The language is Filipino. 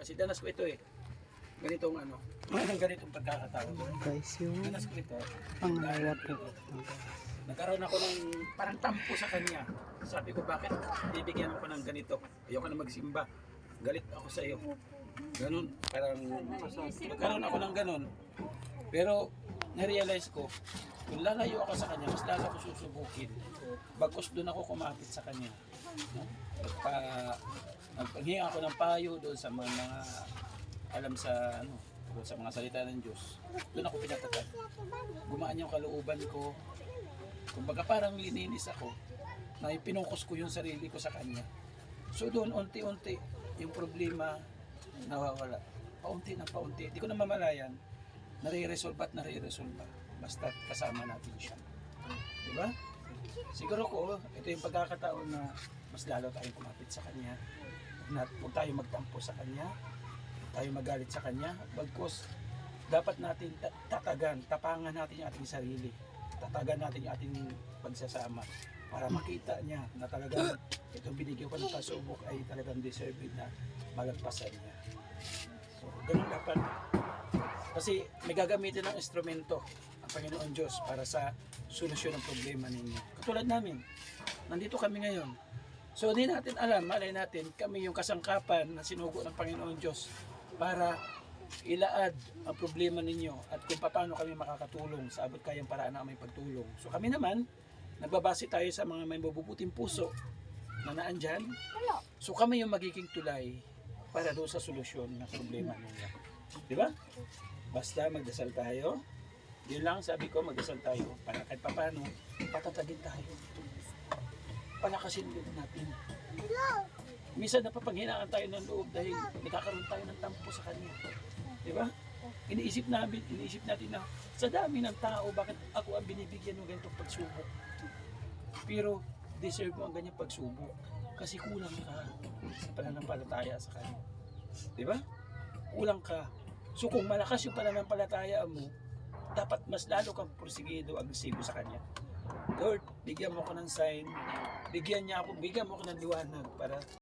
Kasi danas ko ito eh. Ganitong ano, ganitong pagkakataon. Guys, yung Danas ko ito. pangalawa po. Nagkaroon ako ng parang tampo sa kanya. Sabi ko, bakit bibigyan ako ng ganito? Ayoko na magsimba. Galit ako sa iyo. Ganun, parang nagkaroon ako ng ganun. Pero narealize ko, kung lalayo ako sa kanya, mas lalo ako susubukin. Bagkus doon ako kumapit sa kanya. No? Nagpaghinga ako ng payo doon sa mga alam sa ano, doon sa mga salita ng Diyos. Doon ako pinatatag. Gumaan yung kalooban ko. Kumbaga parang lininis ako na pinukos ko yung sarili ko sa kanya. So doon unti-unti yung problema nawawala. Paunti na paunti. Hindi ko na mamalayan. Nare-resolve at nare-resolve. Basta kasama natin siya. Diba? Siguro ko, ito yung pagkakataon na mas lalo tayong kumapit sa kanya. Huwag tayo magtampo sa kanya. Huwag tayo magalit sa kanya. Bagkus, dapat natin tatagan, tapangan natin yung ating sarili. Tatagan natin yung ating pagsasama para makita niya na talagang itong binigyan ko ng pasubok ay talagang deserving na malagpasan niya. So, ganun dapat. Kasi may gagamitin ng instrumento ang Panginoon Diyos para sa solusyon ng problema ninyo. Katulad namin, nandito kami ngayon. So, di natin alam, malay natin, kami yung kasangkapan na sinugo ng Panginoon Diyos para ilaad ang problema ninyo at kung paano kami makakatulong sa abot kayang paraan na may pagtulong. So kami naman, nagbabase tayo sa mga may mabubuting puso na naandyan. So kami yung magiging tulay para doon sa solusyon ng problema ninyo. Di ba? Basta magdasal tayo. Yun lang sabi ko, magdasal tayo para kahit paano patatagin tayo. Palakasin din natin. Minsan napapanghinaan tayo ng loob dahil nagkakaroon tayo ng tampo sa kanya. Di ba? Iniisip natin na sa dami ng tao, bakit ako ang binibigyan ng ganitong pagsubok? Pero deserve mo ang ganyang pagsubok kasi kulang ka sa pananampalataya sa kanya. Di ba? Kulang ka. So kung malakas yung pananampalataya mo, dapat mas lalo kang porsigido, agresibo sa kanya. Lord, bigyan mo ako ng sign, bigyan mo ako ng liwanag para